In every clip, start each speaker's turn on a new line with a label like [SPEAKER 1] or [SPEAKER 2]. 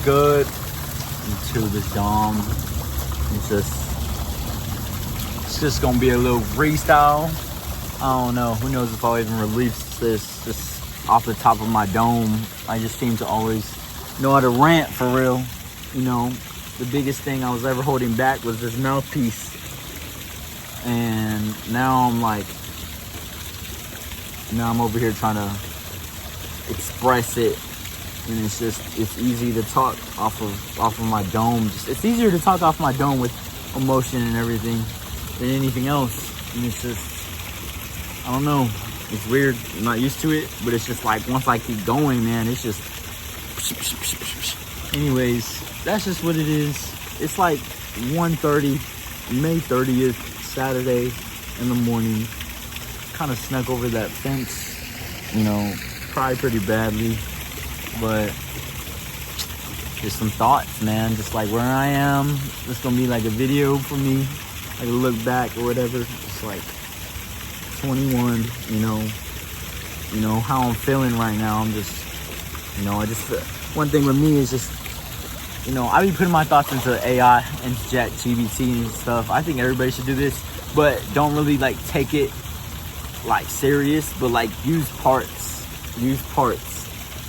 [SPEAKER 1] good into the dome. It's just gonna be a little freestyle. I don't know. Who knows if I'll even release this just off the top of my dome. I just seem to always know how to rant for real. You know, the biggest thing I was ever holding back was this mouthpiece. And now I'm over here trying to express it. And it's easy to talk off of my dome. It's easier to talk off my dome with emotion and everything than anything else. And it's just, I don't know, it's weird. I'm not used to it, but it's just like once I keep going, man, it's just. Anyways, that's just what it is. It's like 1:30, May 30th, Saturday in the morning. Kind of snuck over that fence, you know, probably pretty badly, but just some thoughts, man. Just like where I am. It's gonna be like a video for me, like a look back or whatever. It's like 21, you know how I'm feeling right now. I'm just, one thing with me is just, I be putting my thoughts into AI and ChatGPT and stuff. I think everybody should do this, but don't really like take it like serious, but like use parts,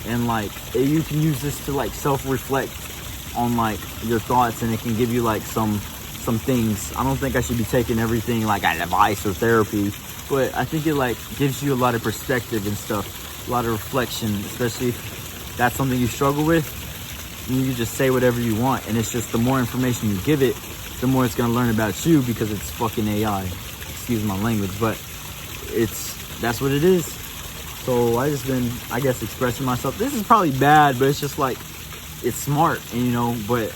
[SPEAKER 1] and like you can use this to like self-reflect on like your thoughts, and it can give you like some things. I don't think I should be taking everything like advice or therapy, but I think it like gives you a lot of perspective and stuff, a lot of reflection, especially if that's something you struggle with. You can just say whatever you want, and it's just the more information you give it, the more it's gonna learn about you, because it's fucking AI. Excuse my language, but that's what it is. So I just been, I guess, expressing myself. This is probably bad, but it's just like, it's smart, and but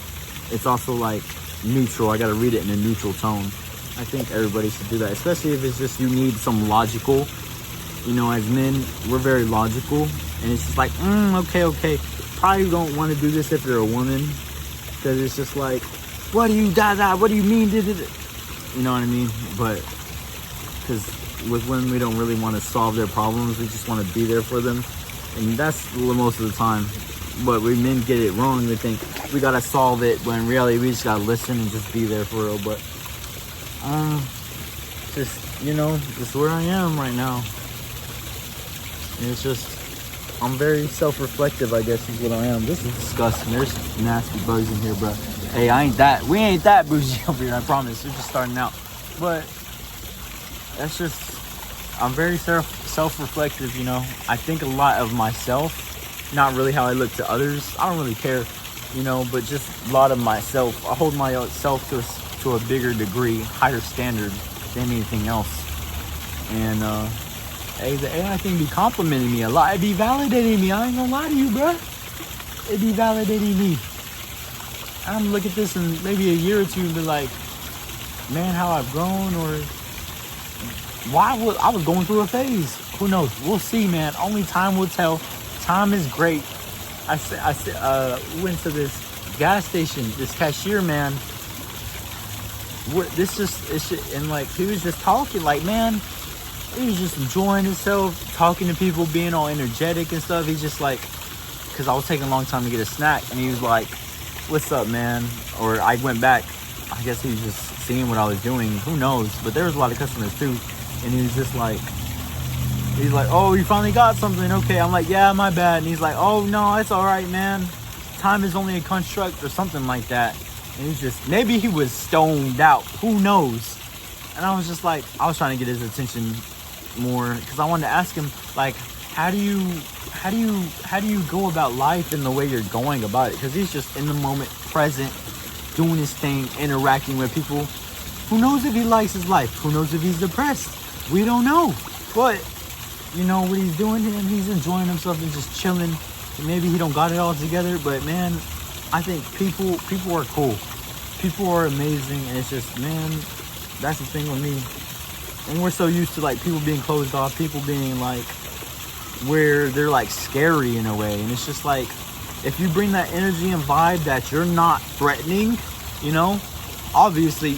[SPEAKER 1] it's also like neutral. I gotta read it in a neutral tone. I think everybody should do that, especially if it's just you need some logical. As men, we're very logical, and it's just like, okay. Probably don't want to do this if you're a woman, because it's just like, what do you mean? You know what I mean? But because with women, we don't really want to solve their problems. We just want to be there for them, and that's most of the time. But we men get it wrong. They think we gotta solve it, when in reality we just gotta listen and just be there for real. But just where I am right now. And it's just, I'm very self-reflective, I guess is what I am. This is disgusting. There's nasty bugs in here, bro. Hey, we ain't that bougie over here, I promise. We're just starting out. But that's just, I'm very self-reflective, I think a lot of myself, not really how I look to others. I don't really care, but just a lot of myself. I hold myself to a bigger degree, higher standard than anything else. And hey, the AI thing be complimenting me a lot. It be validating me. I ain't gonna lie to you, bro. It be validating me. I'm gonna look at this in maybe a year or two and be like, man, how I've grown, or I was going through a phase. Who knows? We'll see, man. Only time will tell. Time is great. I went to this gas station. This cashier, man. And like he was just talking, like, man. He was just enjoying himself, talking to people, being all energetic and stuff. He's just like, because I was taking a long time to get a snack, and he was like, what's up, man? Or I went back. I guess he was just seeing what I was doing. Who knows? But there was a lot of customers too. And he was just like, oh, you finally got something. Okay. I'm like, yeah, my bad. And he's like, oh, no, it's all right, man. Time is only a construct, or something like that. And he's just, maybe he was stoned out. Who knows? And I was just like, I was trying to get his attention more, because I wanted to ask him, like, how do you go about life in the way you're going about it? Because he's just in the moment, present, doing his thing, interacting with people. Who knows if he likes his life? Who knows if he's depressed? We don't know. But what he's doing, and he's enjoying himself and just chilling. And maybe he don't got it all together, but man, I think people are cool. People are amazing, and it's just, man, that's the thing with me. And we're so used to like people being closed off, people being like, where they're like scary in a way. And it's just like, if you bring that energy and vibe that you're not threatening, obviously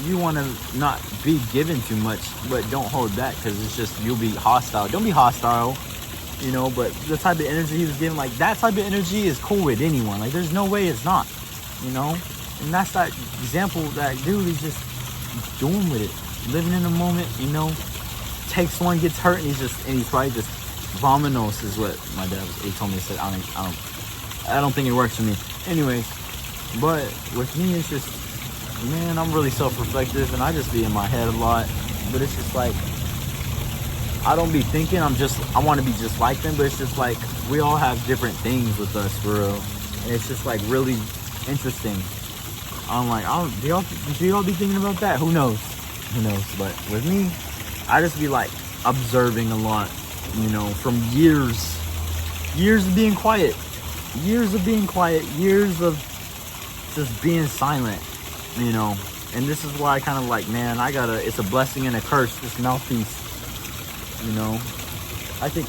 [SPEAKER 1] you want to not be given too much, but don't hold back, because it's just, you'll be hostile. Don't be hostile. you know, but the type of energy he was giving, like that type of energy is cool with anyone. Like there's no way it's not, you know. And that's that example, that dude is just doing with it, living in the moment, you know. Takes one, gets hurt, and he's probably just vominos is what my dad he told me. He said I don't think it works for me. Anyways, but with me it's just, man, I'm really self-reflective and I just be in my head a lot. But it's just like, I don't be thinking I want to be just like them, but it's just like we all have different things with us, for real. And it's just like really interesting. I'm like, do y'all be thinking about that? Who knows? But with me, I just be like observing a lot, you know, from years of being quiet, years of just being silent, you know. And this is why I kind of like, man, it's a blessing and a curse, this mouthpiece, you know. I think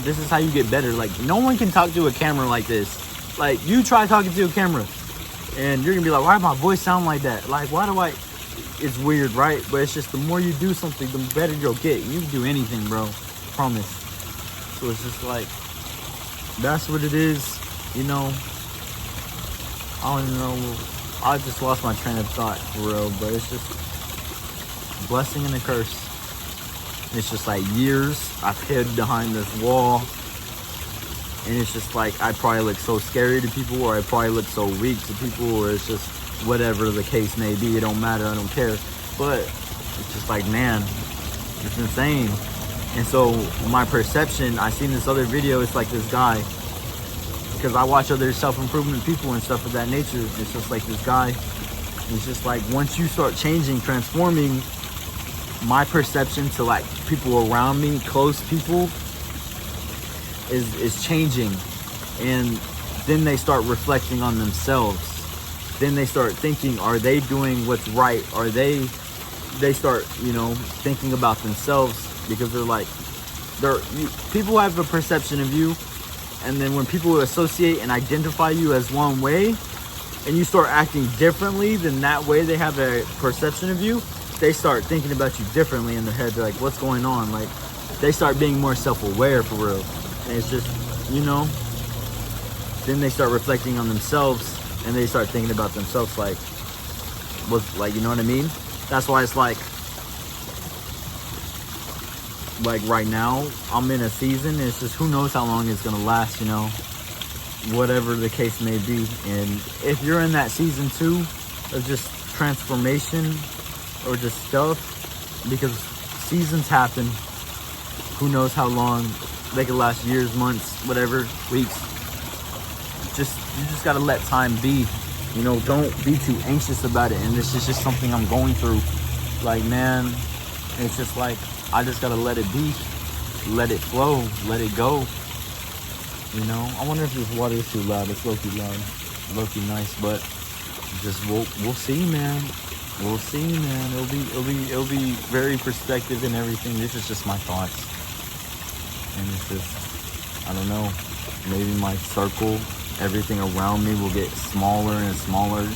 [SPEAKER 1] this is how you get better. Like, no one can talk to a camera like this. Like, you try talking to a camera and you're gonna be like, why does my voice sound like that? Like, it's weird, right? But it's just the more you do something, the better you'll get. You can do anything, bro. Promise. So it's just like, that's what it is, you know. I don't even know. I just lost my train of thought, for real. But it's just a blessing and a curse. It's just like years I've hid behind this wall. And it's just like, I probably look so scary to people, or I probably look so weak to people, or it's just whatever the case may be. It don't matter, I don't care. But it's just like, man, it's insane. And so my perception, I seen this other video, it's like this guy, because I watch other self-improvement people and stuff of that nature. It's just like this guy, it's just like, once you start changing, transforming, my perception to like people around me, close people, is changing. And then they start reflecting on themselves. Then they start thinking, are they doing what's right? Are they start, you know, thinking about themselves, because they're like, people have a perception of you, and then when people associate and identify you as one way, and you start acting differently than that way they have a perception of you, they start thinking about you differently in their head. They're like, what's going on? Like, they start being more self-aware, for real. And it's just, you know, then they start reflecting on themselves, and they start thinking about themselves, like, you know what I mean? That's why it's like right now, I'm in a season, and it's just, who knows how long it's gonna last, you know, whatever the case may be. And if you're in that season too, of just transformation, or just stuff, because seasons happen, who knows how long, they could last years, months, whatever, weeks. You just gotta let time be, you know. Don't be too anxious about it. And this is just something I'm going through. Like, man, it's just like, I just gotta let it be, let it flow, let it go, you know. I wonder if this water is too loud. It's low-key loud, low-key nice, but just we'll see, man. We'll see, man. It'll be very perspective and everything. This is just my thoughts. And it's just, I don't know, maybe my circle, everything around me will get smaller and smaller,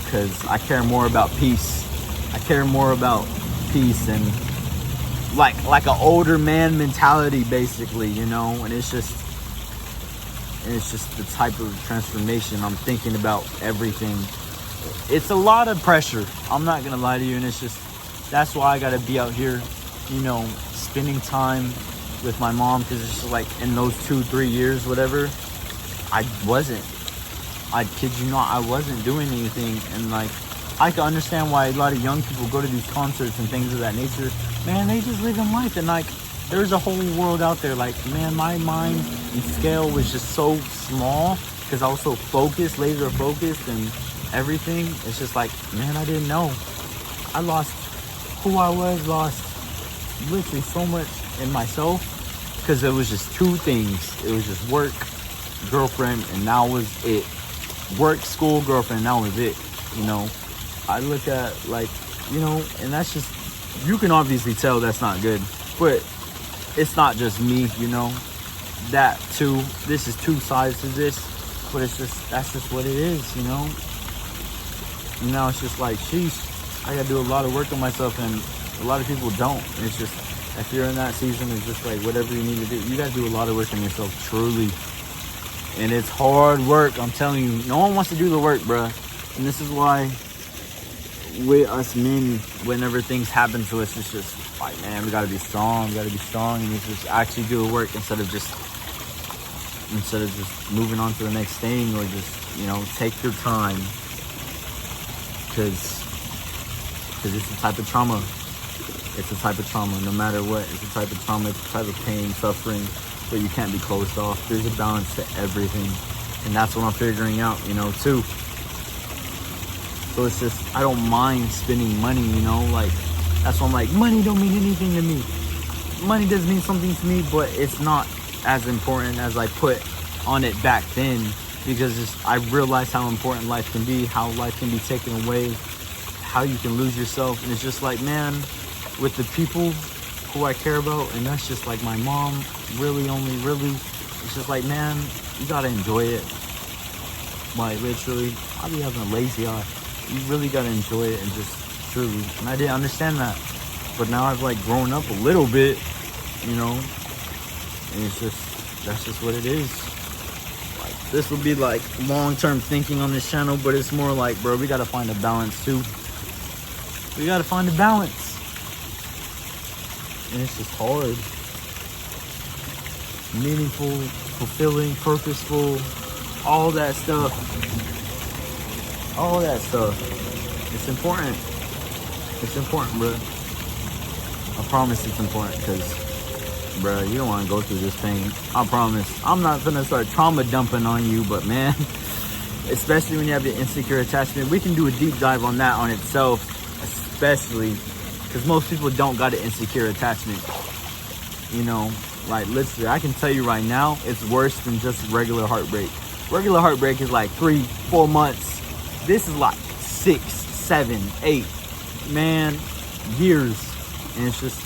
[SPEAKER 1] because I care more about peace. I care more about peace and like an older man mentality, basically, you know. And it's just the type of transformation I'm thinking about everything. It's a lot of pressure, I'm not gonna lie to you, and it's just, that's why I gotta be out here, you know, spending time with my mom, because it's just like, in those 2-3 years, whatever, I kid you not, I wasn't doing anything. And like, I can understand why a lot of young people go to these concerts and things of that nature. Man, they just live in life, and like, there's a whole world out there. Like, man, my mind and scale was just so small, because I was so focused, laser focused and everything. It's just like, man, I didn't know. I lost who I was, lost literally so much in myself, because it was just two things. It was just work, girlfriend, and that was it. Work, school, girlfriend, and that was it, you know. I look at, like, you know, and that's just, you can obviously tell that's not good, but it's not just me, you know. That too, this is two sides to this, but it's just, that's just what it is, you know. And now it's just like, sheesh, I gotta do a lot of work on myself, and a lot of people don't. And it's just, If you're in that season, it's just like whatever you need to do. You gotta do a lot of work on yourself, truly. And it's hard work, I'm telling you. No one wants to do the work, bruh. And this is why with us men, whenever things happen to us, it's just like, man, we gotta be strong. We gotta be strong, and just actually do the work instead of just moving on to the next thing, or just, you know, take your time, because it's a type of trauma. It's a type of trauma, no matter what. It's a type of trauma, it's a type of pain, suffering, but you can't be closed off. There's a balance to everything, and that's what I'm figuring out, you know, too. So it's just, I don't mind spending money, you know, like, that's why I'm like, money don't mean anything to me. Money does mean something to me, but it's not as important as I put on it back then, because I realized how important life can be, how life can be taken away, how you can lose yourself. And it's just like, man, with the people who I care about, and that's just like my mom, really, it's just like, man, you gotta enjoy it. Like, literally, I'll be having a lazy eye. You really gotta enjoy it, and just truly. And I didn't understand that, but now I've like grown up a little bit, you know, and it's just, that's just what it is. Like, this will be like long-term thinking on this channel, but it's more like, bro, we gotta find a balance too. We gotta find a balance. And it's just hard. Meaningful, fulfilling, purposeful, all that stuff. All that stuff. It's important. It's important, bro. I promise it's important, because, bro, you don't want to go through this pain. I promise. I'm not gonna start trauma dumping on you, but man, especially when you have the insecure attachment, we can do a deep dive on that on itself, especially because most people don't got an insecure attachment. You know, like, literally, I can tell you right now, it's worse than just regular heartbreak. Regular heartbreak is like 3-4 months. This is like 6, 7, 8, man, years. And it's just,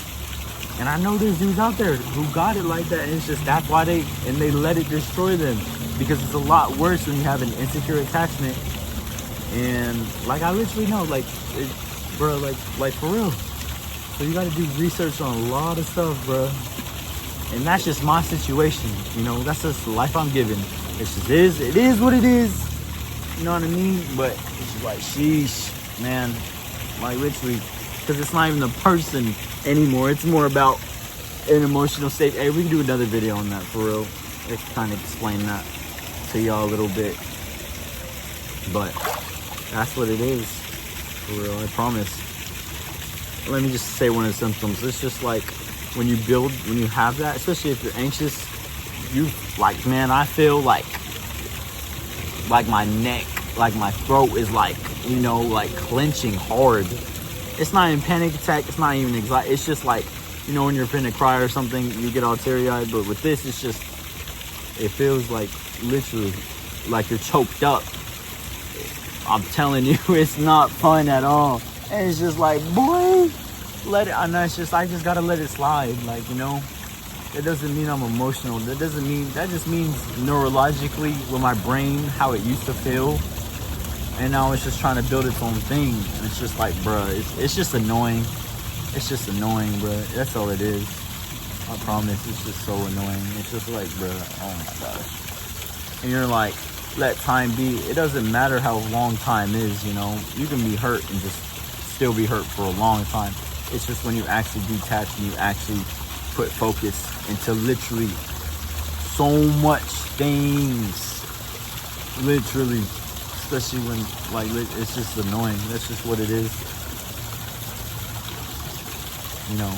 [SPEAKER 1] and I know there's dudes out there who got it like that, and it's just, that's why they let it destroy them, because it's a lot worse when you have an insecure attachment. And like, I literally know, like, bro, like for real. So you got to do research on a lot of stuff, bro. And that's just my situation, you know. That's just the life I'm given. It just is. It is what it is. You know what I mean? But it's just like, sheesh, man. Like, literally, because it's not even the person anymore. It's more about an emotional state. Hey, we can do another video on that, for real. Let's kind of explain that to y'all a little bit. But that's what it is, for real. I promise. Let me just say one of the symptoms. It's just like when you have that, especially if you're anxious, you like, man, I feel like my neck, like my throat is like, you know, like clenching hard. It's not even panic attack. It's not even anxiety. It's just like, you know, when you're finna cry or something, you get all teary-eyed. But with this, it's just, it feels like literally like you're choked up. I'm telling you, it's not fun at all. And it's just like, boy, let it, and that's just, I just gotta let it slide. Like, you know, it doesn't mean I'm emotional. That just means neurologically with my brain, how it used to feel. And now it's just trying to build its own thing. And it's just like, bruh, it's just annoying. It's just annoying, bruh. That's all it is. I promise, it's just so annoying. It's just like, bruh, oh my gosh. And you're like, let time be. It doesn't matter how long time is, you know. You can be hurt and just still be hurt for a long time. It's just when you actually detach and you actually put focus into literally so much things. Literally. Especially when, like, it's just annoying. That's just what it is. You know,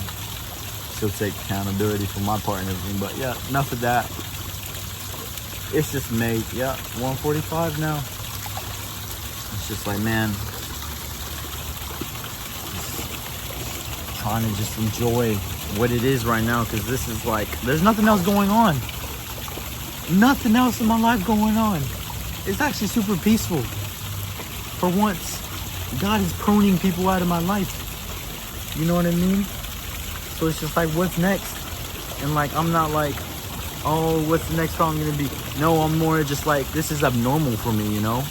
[SPEAKER 1] still take accountability for my part and everything. But yeah, enough of that. It's just made, yeah, 1:45 now. It's just like, man, trying to just enjoy what it is right now, because this is like, there's nothing else going on. Nothing else in my life going on. It's actually super peaceful. For once, God is pruning people out of my life. You know what I mean? So it's just like, what's next? And like, I'm not like, oh, what's the next song gonna be? No, I'm more just like, this is abnormal for me, you know?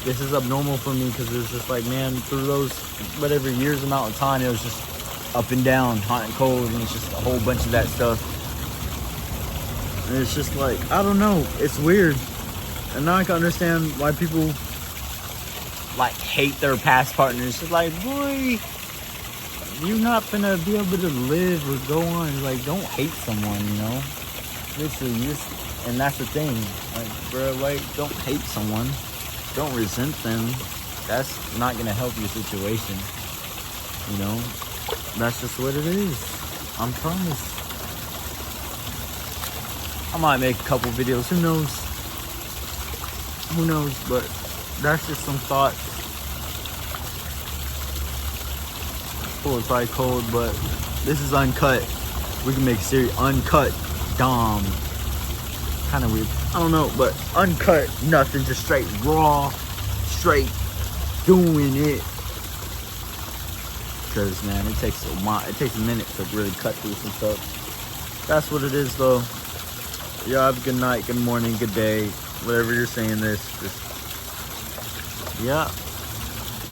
[SPEAKER 1] This is abnormal for me, because it's just like, man, through those whatever years amount of time, it was just up and down, hot and cold, and it's just a whole bunch of that stuff. And it's just like, I don't know, it's weird. And now I can understand why people like hate their past partners. It's like, boy, you're not gonna be able to live or go on. Like, don't hate someone, you know? Literally, and that's the thing. Like, bro, like, don't hate someone. Don't resent them. That's not gonna help your situation. You know? That's just what it is. I promise. I might make a couple videos. Who knows? Who knows? But that's just some thoughts. Oh, it's probably cold, but this is uncut. We can make series uncut Dom. Kind of weird. I don't know, but uncut, nothing, just straight raw, straight doing it. Because man, it takes a minute to really cut through some stuff. That's what it is, though. Y'all have a good night, good morning, good day, whatever you're saying this. Just yeah.